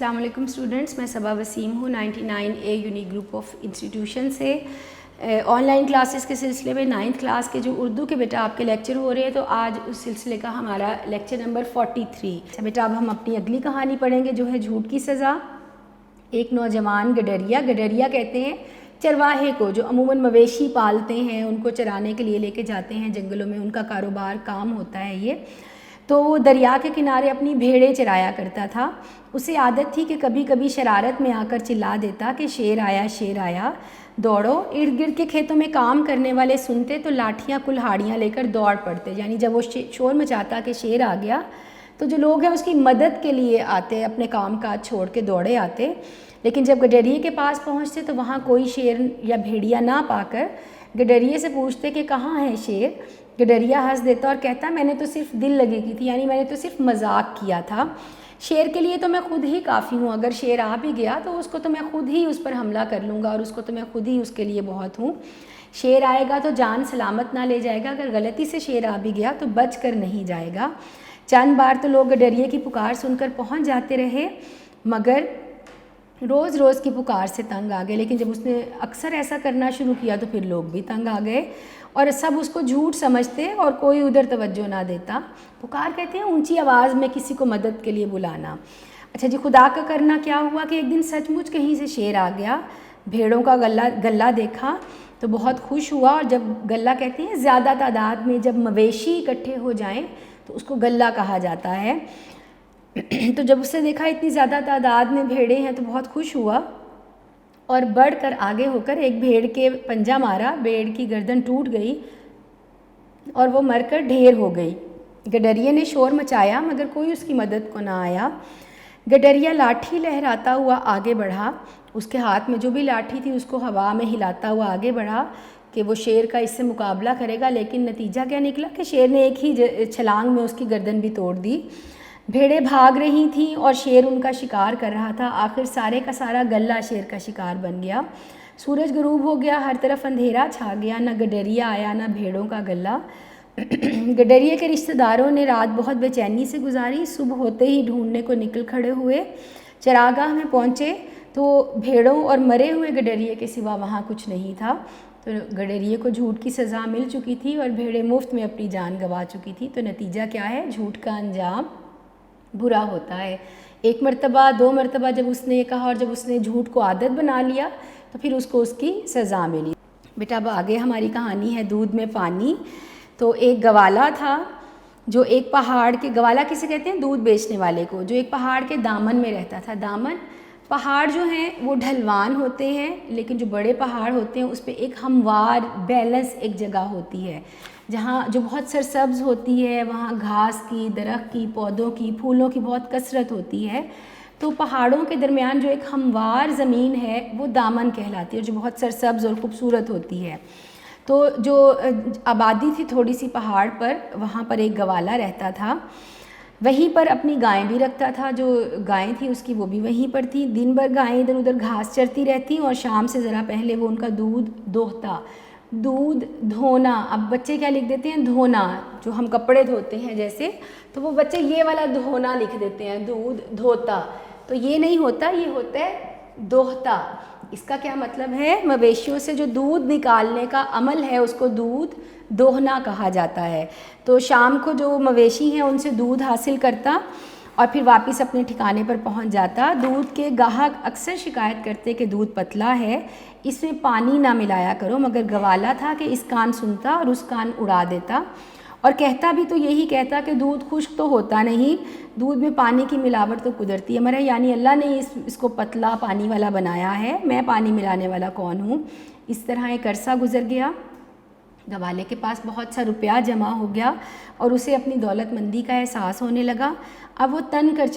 अस्सलाम वालेकुम स्टूडेंट्स, मैं सबा वसीम हूँ 99A unique group of institution से। ऑनलाइन क्लासेस के सिलसिले में 9th क्लास के जो उर्दू के बेटा आपके लेक्चर हो रहे हैं, तो आज उस सिलसिले का हमारा लेक्चर नंबर 43। अच्छा बेटा, अब हम अपनी अगली कहानी पढ़ेंगे जो है झूठ की सज़ा। एक नौजवान गडरिया, गडरिया कहते हैं चरवाहे को जो अमूमन मवेशी पालते हैं, उनको चराने के लिए लेके जाते हैं जंगलों में, उनका कारोबार काम होता है ये। तो वो दरिया के किनारे अपनी भेड़ें चराया करता था। उसे आदत थी कि कभी कभी शरारत में आकर चिल्ला देता कि शेर आया, दौड़ो। इर्द गिर्द के खेतों में काम करने वाले सुनते तो लाठियाँ कुल्हाड़ियाँ लेकर दौड़ पड़ते। यानी जब वो शोर मचाता कि शेर आ गया, तो जो लोग हैं उसकी मदद के लिए आते, अपने काम काज छोड़ के दौड़े आते। लेकिन जब गडरिये के पास पहुँचते तो वहाँ कोई शेर या भेड़िया ना पाकर गडरिये से पूछते कि कहाँ है शेर। गडरिया हंस देता और कहता मैंने तो सिर्फ दिल लगी की थी, यानी मैंने तो सिर्फ मजाक किया था। शेर के लिए तो मैं खुद ही काफ़ी हूँ, अगर शेर आ भी गया तो उसको तो मैं खुद ही उस पर हमला कर लूँगा और उसको तो मैं खुद ही उसके लिए बहुत हूँ। शेर आएगा तो जान सलामत ना ले जाएगा, अगर गलती से शेर आ भी गया तो बच कर नहीं जाएगा। चंद बार तो लोग गडरिये की पुकार सुनकर पहुँच जाते रहे, मगर रोज़ रोज़ की पुकार से तंग आ गए। लेकिन जब उसने अक्सर ऐसा करना शुरू किया तो फिर लोग भी तंग आ गए और सब उसको झूठ समझते और कोई उधर तवज्जो ना देता। पुकार कहते हैं ऊंची आवाज़ में किसी को मदद के लिए बुलाना। अच्छा जी, खुदा का करना क्या हुआ कि एक दिन सचमुच कहीं से शेर आ गया। भेड़ों का गल्ला देखा तो बहुत खुश हुआ, और जब गल्ला कहते हैं ज़्यादा तादाद में जब मवेशी इकट्ठे हो जाएं तो उसको गल्ला कहा जाता है। तो जब उसने देखा इतनी ज़्यादा तादाद में भेड़ें हैं तो बहुत खुश हुआ और बढ़कर आगे होकर एक भेड़ के पंजा मारा। भेड़ की गर्दन टूट गई और वो मरकर ढेर हो गई। गडरिये ने शोर मचाया मगर कोई उसकी मदद को ना आया। गडरिया लाठी लहराता हुआ आगे बढ़ा, उसके हाथ में जो भी लाठी थी उसको हवा में हिलाता हुआ आगे बढ़ा कि वो शेर का इससे मुकाबला करेगा। लेकिन नतीजा क्या निकला कि शेर ने एक ही छलांग में उसकी गर्दन भी तोड़ दी। भेड़ें भाग रही थीं और शेर उनका शिकार कर रहा था। आखिर सारे का सारा गल्ला शेर का शिकार बन गया। सूरज गरूब हो गया, हर तरफ अंधेरा छा गया। न गडरिया आया न भेड़ों का गल्ला। गडरिये के रिश्तेदारों ने रात बहुत बेचैनी से गुजारी। सुबह होते ही ढूंढने को निकल खड़े हुए। चरागाह में पहुँचे तो भेड़ों और मरे हुए गडरिये के सिवा वहाँ कुछ नहीं था। तो गडरिये को झूठ की सज़ा मिल चुकी थी और भेड़ें मुफ्त में अपनी जान गंवा चुकी थी। तो नतीजा क्या है, झूठ का अंजाम बुरा होता है। एक मरतबा, दो मरतबा जब उसने ये कहा और जब उसने झूठ को आदत बना लिया तो फिर उसको उसकी सज़ा मिली। बेटा अब आगे हमारी कहानी है दूध में पानी। तो एक गवाला था जो एक पहाड़ के, गवाला किसे कहते हैं, दूध बेचने वाले को, जो एक पहाड़ के दामन में रहता था। दामन पहाड़ जो हैं वो ढलवान होते हैं, लेकिन जो बड़े पहाड़ होते हैं उस पर एक हमवार बैलेंस एक जगह होती है जहाँ जो बहुत सरसब्ज़ होती है। वहाँ घास की, दरख्त की, पौधों की, फूलों की बहुत कसरत होती है। तो पहाड़ों के दरमियान जो एक हमवार ज़मीन है वो दामन कहलाती है, जो बहुत सरसब्ज़ और ख़ूबसूरत होती है। तो जो आबादी थी थोड़ी सी पहाड़ पर, वहाँ पर एक गवाला रहता था। वहीं पर अपनी गायें भी रखता था। जो गायें थी उसकी वो भी वहीं पर थी। दिन भर गायें इधर उधर घास चरती रहती और शाम से ज़रा पहले वो उनका दूध दोहता। दूध धोना, अब बच्चे क्या लिख देते हैं, धोना, जो हम कपड़े धोते हैं जैसे, तो वो बच्चे ये वाला धोना लिख देते हैं, दूध धोता। तो ये नहीं होता, ये होता है दोहता। इसका क्या मतलब है, मवेशियों से जो दूध निकालने का अमल है उसको दूध दोहना कहा जाता है। तो शाम को जो मवेशी हैं उनसे दूध हासिल करता और फिर वापस अपने ठिकाने पर पहुंच जाता। दूध के ग्राहक अक्सर शिकायत करते कि दूध पतला है, इसमें पानी ना मिलाया करो, मगर गवाला था कि इस कान सुनता और उस कान उड़ा देता। और कहता भी तो यही कहता कि दूध खुश्क तो होता नहीं, दूध में पानी की मिलावट तो कुदरती है मरा, यानी अल्लाह ने इसको पतला पानी वाला बनाया है, मैं पानी मिलाने वाला कौन हूँ। इस तरह एक अरसा गुजर गया। गवाले के पास बहुत सा रुपया जमा हो गया और उसे अपनी दौलतमंदी का एहसास होने लगा। अब वो तन कर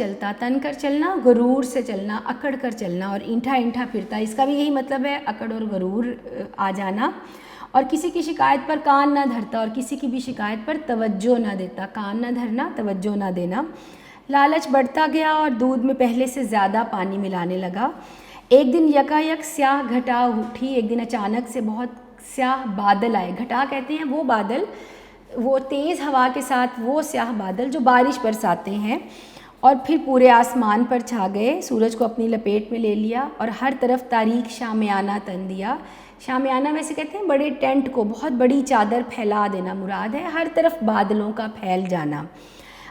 चलना, गुरूर से चलना, अकड़ कर चलना और ईंठा ईंठा फिरता। इसका भी यही मतलब है, अकड़ और गुरूर आ जाना। और किसी की शिकायत पर कान ना धरता और किसी की भी शिकायत पर तवज्जो ना देता। कान ना धरना, तवज्जो ना देना। लालच बढ़ता गया और दूध में पहले से ज़्यादा पानी मिलाने लगा। एक दिन यकायक स्याह घटा उठी। एक दिन अचानक से बहुत स्याह बादल आए। घटा कहते हैं वो बादल, वो तेज़ हवा के साथ वो स्याह बादल जो बारिश बरसाते हैं। और फिर पूरे आसमान पर छा गए, सूरज को अपनी लपेट में ले लिया और हर तरफ तारीक शामियाना तन दिया। शामियाना वैसे कहते हैं बड़े टेंट को, बहुत बड़ी चादर फैला देना मुराद है, हर तरफ बादलों का फैल जाना।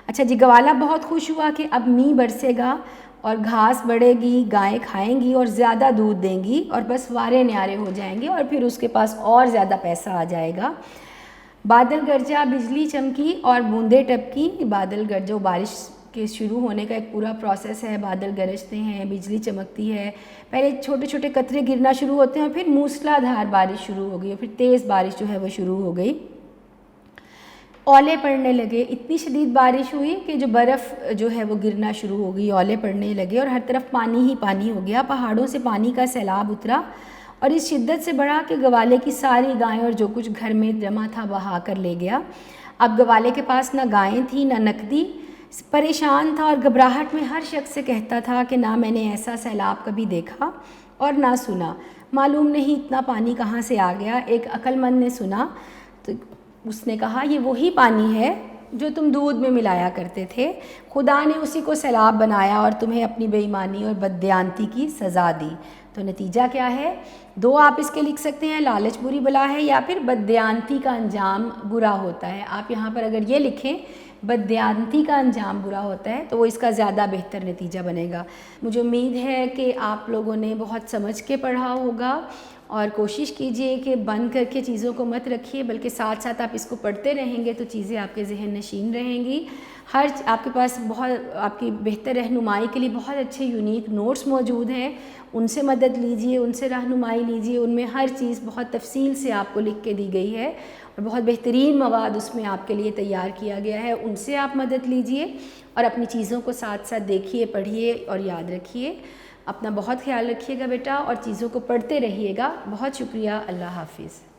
अच्छा जी, ग्वाला बहुत खुश हुआ कि अब मींह बरसेगा और घास बढ़ेगी, गायें खाएंगी और ज़्यादा दूध देंगी और बस वारे न्यारे हो जाएंगे और फिर उसके पास और ज़्यादा पैसा आ जाएगा। बादल गरजा, बिजली चमकी और बूंदें टपकी। बादल गरजो, बारिश के शुरू होने का एक पूरा प्रोसेस है। बादल गरजते हैं, बिजली चमकती है, पहले छोटे छोटे कतरे गिरना शुरू होते हैं और फिर मूसलाधार बारिश शुरू हो गई और फिर तेज़ बारिश जो है वो शुरू हो गई। ओले पड़ने लगे, इतनी शदीद बारिश हुई कि जो बर्फ़ जो है वो गिरना शुरू हो गई, ओले पड़ने लगे और हर तरफ पानी ही पानी हो गया। पहाड़ों से पानी का सैलाब उतरा और इस शिद्दत से बढ़ा कि ग्वाले की सारी गायें और जो कुछ घर में जमा था बहा कर ले गया। अब ग्वाले के पास ना गायें थी ना नकदी, परेशान था और घबराहट में हर शख्स से कहता था कि ना मैंने ऐसा सैलाब कभी देखा और ना सुना, मालूम नहीं इतना पानी कहाँ से आ गया। एक अक्लमंद ने सुना तो उसने कहा, ये वही पानी है जो तुम दूध में मिलाया करते थे, खुदा ने उसी को सैलाब बनाया और तुम्हें अपनी बेईमानी और बददियानती की सज़ा दी। तो नतीजा क्या है? दो आप इसके लिख सकते हैं, लालच बुरी बला है या फिर बददियानती का अंजाम बुरा होता है। आप यहाँ पर अगर ये लिखें बददियानती का अंजाम बुरा होता है तो वो इसका ज़्यादा बेहतर नतीजा बनेगा। मुझे उम्मीद है कि आप लोगों ने बहुत समझ के पढ़ा होगा और कोशिश कीजिए कि बंद करके चीज़ों को मत रखिए, बल्कि साथ साथ आप इसको पढ़ते रहेंगे तो चीज़ें आपके जहन नशीन रहेंगी। हर आपके पास बहुत आपकी बेहतर रहनुमाई के लिए बहुत अच्छे यूनिक नोट्स मौजूद हैं, उनसे मदद लीजिए, उनसे रहनुमाई लीजिए। उनमें हर चीज़ बहुत तफसील से आपको लिख के दी गई है और बहुत बेहतरीन मवाद उसमें आपके लिए तैयार किया गया है, उनसे आप मदद लीजिए और अपनी चीज़ों को साथ साथ देखिए, पढ़िए और याद रखिए। अपना बहुत ख्याल रखिएगा बेटा और चीज़ों को पढ़ते रहिएगा। बहुत शुक्रिया। अल्लाह हाफिज़।